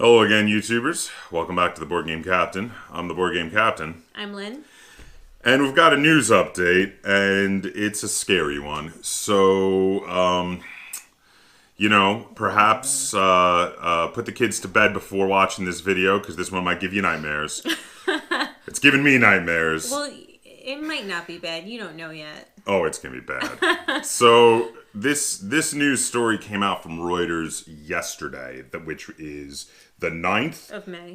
Hello again, YouTubers. Welcome back to the Board Game Captain. I'm the Board Game Captain. I'm Lynn. And we've got a news update, and it's a scary one. So, perhaps put the kids to bed before watching this video, because this one might give you nightmares. It's giving me nightmares. Well, it might not be bad. You don't know yet. Oh, it's going to be bad. So, this news story came out from Reuters yesterday, which is the 9th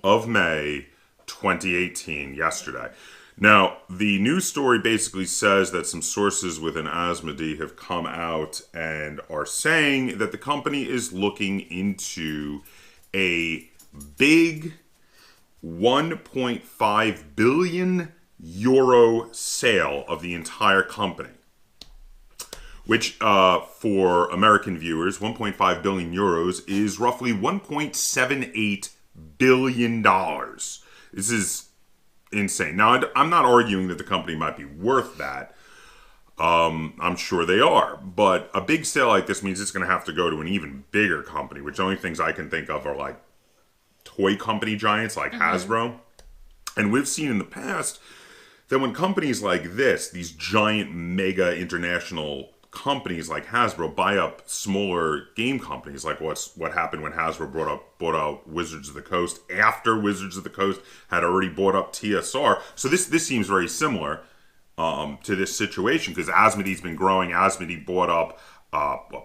of May 2018, yesterday. Now, the news story basically says that some sources within Asmodee have come out and are saying that the company is looking into a big 1.5 billion euro sale of the entire company. Which, for American viewers, 1.5 billion euros is roughly $1.78 billion. This is insane. Now, I'm not arguing that the company might be worth that. I'm sure they are. But a big sale like this means it's going to have to go to an even bigger company, which the only things I can think of are like toy company giants like Hasbro. And we've seen in the past that when companies like this, these giant mega international companies like Hasbro buy up smaller game companies, like what happened when Hasbro bought out Wizards of the Coast after Wizards of the Coast had already bought up TSR. So this seems very similar to this situation, because Asmodee's been growing. Asmodee bought up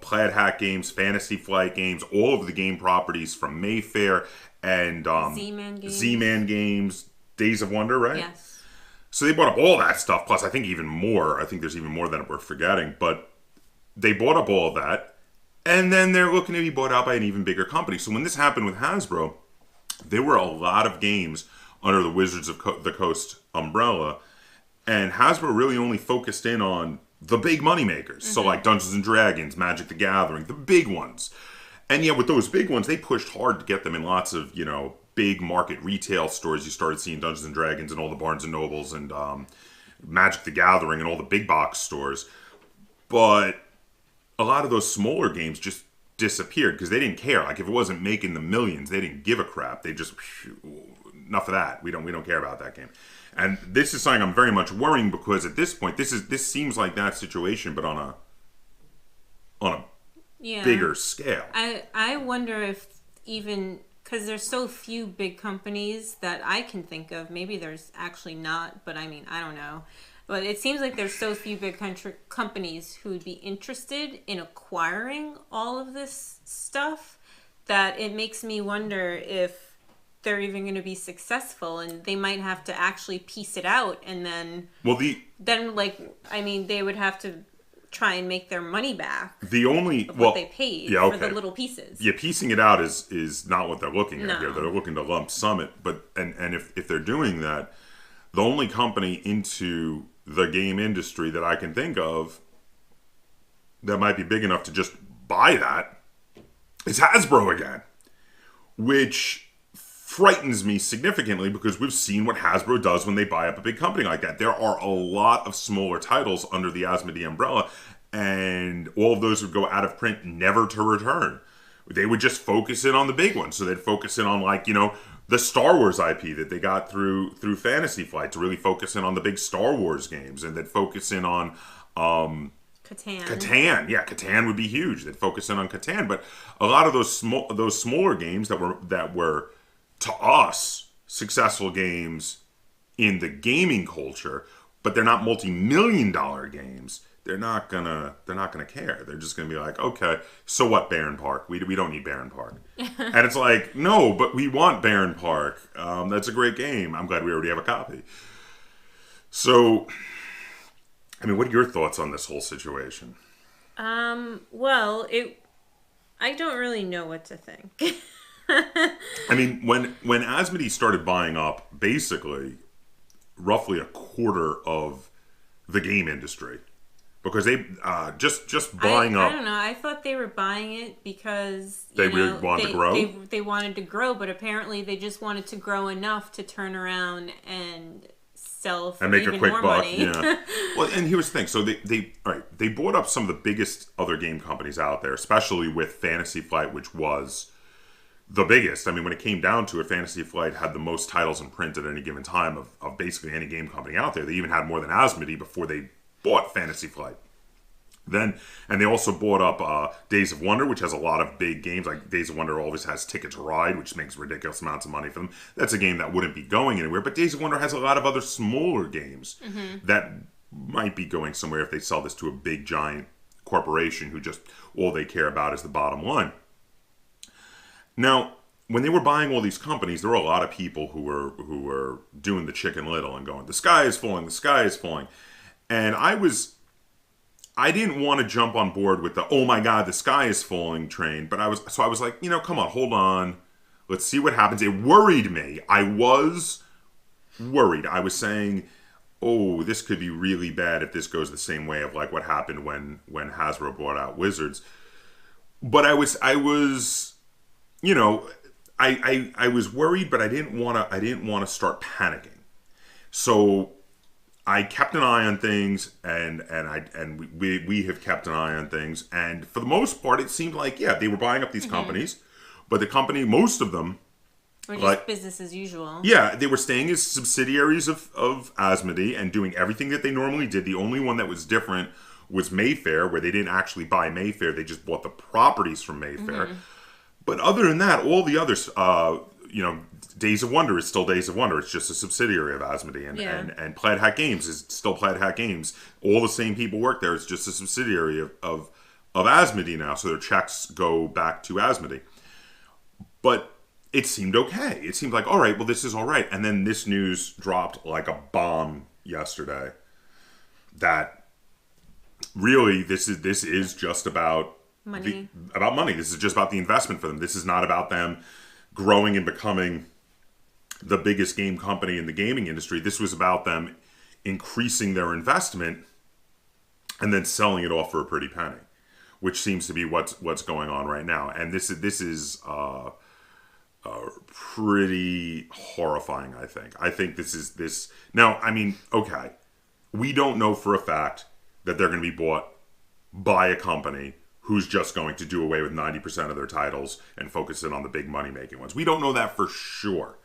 Plaid Hat Games, Fantasy Flight Games, all of the game properties from Mayfair and Z-Man Games, Days of Wonder, right? Yes. So they bought up all that stuff, plus I think even more. I think there's even more than we're forgetting, but they bought up all of that, and then they're looking to be bought out by an even bigger company. So when this happened with Hasbro, there were a lot of games under the Wizards of the Coast umbrella, and Hasbro really only focused in on the big money makers. So like Dungeons and Dragons, Magic the Gathering, the big ones. And yet with those big ones, they pushed hard to get them in lots of, big market retail stores. You started seeing Dungeons and Dragons and all the Barnes and Nobles and Magic the Gathering and all the big box stores. But a lot of those smaller games just disappeared because they didn't care. Like if it wasn't making the millions, they didn't give a crap. They just, enough of that. We don't care about that game. And this is something I'm very much worrying, because at this point, this seems like that situation, but on a bigger scale. I wonder if even, because there's so few big companies that I can think of. Maybe there's actually not, but I mean, I don't know. But it seems like there's so few big companies who would be interested in acquiring all of this stuff that it makes me wonder if they're even going to be successful, and they might have to actually piece it out, and then they would have to try and make their money back. What they paid for the little pieces. Yeah, piecing it out is not what they're looking at here. They're looking to lump sum it. But and if they're doing that, the only company into the game industry that I can think of that might be big enough to just buy that is Hasbro again, which frightens me significantly, because we've seen what Hasbro does when they buy up a big company like that. There are a lot of smaller titles under the Asmodee umbrella, and all of those would go out of print, never to return. They would just focus in on the big ones. So they'd focus in on, the Star Wars IP that they got through Fantasy Flight, to really focus in on the big Star Wars games, and they'd focus in on Catan. Catan would be huge. They'd focus in on Catan, but a lot of those smaller games that were to us successful games in the gaming culture, but they're not multi-million-dollar games. They're not gonna care. They're just gonna be like, okay, so what, Barron Park? We don't need Barron Park. And it's like, no, but we want Barron Park. That's a great game. I'm glad we already have a copy. So, I mean, what are your thoughts on this whole situation? Well, I don't really know what to think. I mean, when Asmodee started buying up basically roughly a quarter of the game industry, because they just buying up. I don't know. I thought they were buying it because they really wanted to grow. They wanted to grow, but apparently they just wanted to grow enough to turn around and sell for and make even a quick more buck. money. Yeah. Well, and here's the thing. So they bought up some of the biggest other game companies out there, especially with Fantasy Flight, which was the biggest. I mean, when it came down to it, Fantasy Flight had the most titles in print at any given time of basically any game company out there. They even had more than Asmodee before they bought Fantasy Flight. Then, and they also bought up Days of Wonder, which has a lot of big games. Like Days of Wonder always has Ticket to Ride, which makes ridiculous amounts of money for them. That's a game that wouldn't be going anywhere. But Days of Wonder has a lot of other smaller games that might be going somewhere if they sell this to a big, giant corporation who just all they care about is the bottom line. Now, when they were buying all these companies, there were a lot of people who were doing the Chicken Little and going, the sky is falling, the sky is falling. And I didn't want to jump on board with the, oh my God, the sky is falling train. But I was like, come on, hold on. Let's see what happens. It worried me. I was worried. I was saying, oh, this could be really bad if this goes the same way of like what happened when Hasbro bought out Wizards. But I was worried, but I didn't want to start panicking. So I kept an eye on things, and we have kept an eye on things, and for the most part, it seemed like they were buying up these companies, but the company, most of them, or just business as usual. Yeah, they were staying as subsidiaries of Asmodee and doing everything that they normally did. The only one that was different was Mayfair, where they didn't actually buy Mayfair; they just bought the properties from Mayfair. But other than that, all the others, Days of Wonder is still Days of Wonder. It's just a subsidiary of Asmodee. And Plaid Hat Games is still Plaid Hat Games. All the same people work there. It's just a subsidiary of Asmodee now. So their checks go back to Asmodee. But it seemed okay. It seemed like, all right, well, this is all right. And then this news dropped like a bomb yesterday. That really, this is just about money. About money. This is just about the investment for them. This is not about them growing and becoming the biggest game company in the gaming industry. This was about them increasing their investment and then selling it off for a pretty penny, which seems to be what's going on right now. And this is pretty horrifying. I think this. Now, I mean, okay, we don't know for a fact that they're going to be bought by a company who's just going to do away with 90% of their titles and focus in on the big money-making ones. We don't know that for sure.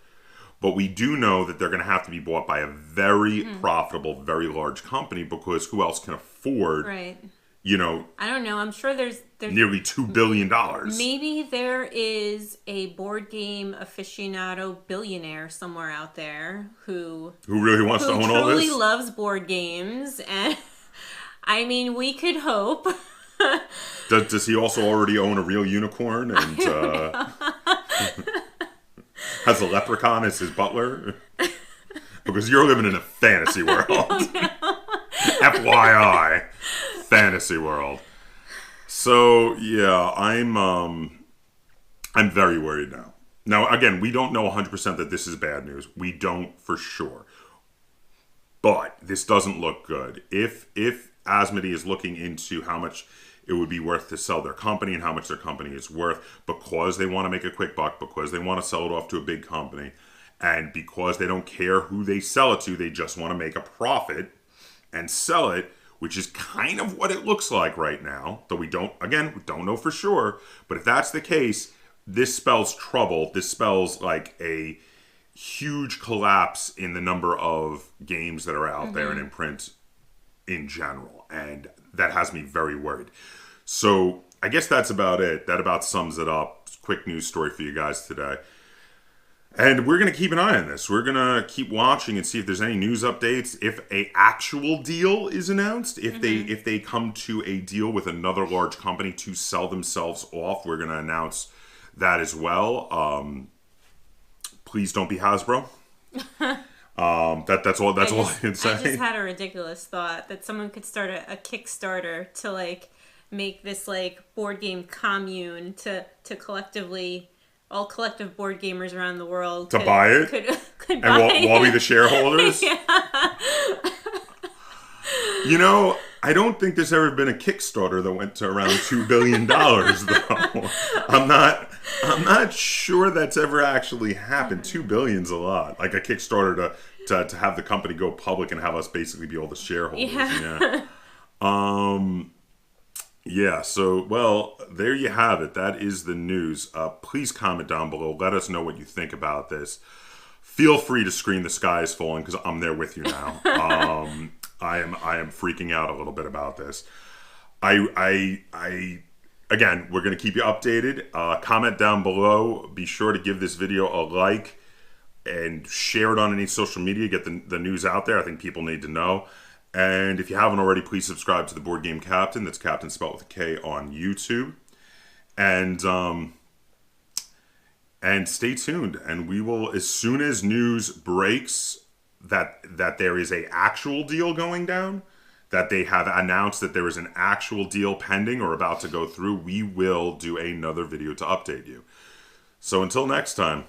But we do know that they're going to have to be bought by a very profitable, very large company, because who else can afford, right? I don't know. I'm sure there's nearly $2 billion. Maybe there is a board game aficionado billionaire somewhere out there who really wants to own all this? Who truly loves board games. And I mean, we could hope. Does he also already own a real unicorn and has a leprechaun as his butler? Because you're living in a fantasy world. FYI, fantasy world. So yeah, I'm very worried now. Now again, we don't know 100% that this is bad news. We don't for sure. But this doesn't look good. If Asmodee is looking into how much it would be worth to sell their company and how much their company is worth, because they want to make a quick buck, because they want to sell it off to a big company, and because they don't care who they sell it to, they just want to make a profit and sell it, which is kind of what it looks like right now, though we don't know for sure. But if that's the case, this spells trouble. This spells like a huge collapse in the number of games that are out there and in print in general, and that has me very worried. So I guess that's about it. That about sums it up. Quick news story for you guys today. And we're going to keep an eye on this. We're going to keep watching and see if there's any news updates. If a actual deal is announced, if they come to a deal with another large company to sell themselves off, we're going to announce that as well. Please don't be Hasbro. That's all I can say. I just had a ridiculous thought that someone could start a Kickstarter to like make this like board game commune to collectively, all collective board gamers around the world buy it could and buy we'll be the shareholders. Yeah. I don't think there's ever been a Kickstarter that went to around $2 billion though. I'm not sure that's ever actually happened. $2 billion's a lot. Like a Kickstarter to have the company go public and have us basically be all the shareholders. Yeah. Yeah, so, well, there you have it. That is the news. Please comment down below. Let us know what you think about this. Feel free to scream "The sky is falling" because I'm there with you now. I am freaking out a little bit about this. Again, we're going to keep you updated. Comment down below. Be sure to give this video a like and share it on any social media. Get the news out there. I think people need to know. And if you haven't already, please subscribe to the Board Game Captain. That's Captain spelled with a K on YouTube. And stay tuned. And we will, as soon as news breaks that there is a actual deal going down, that they have announced that there is an actual deal pending or about to go through, we will do another video to update you. So until next time,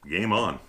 game on.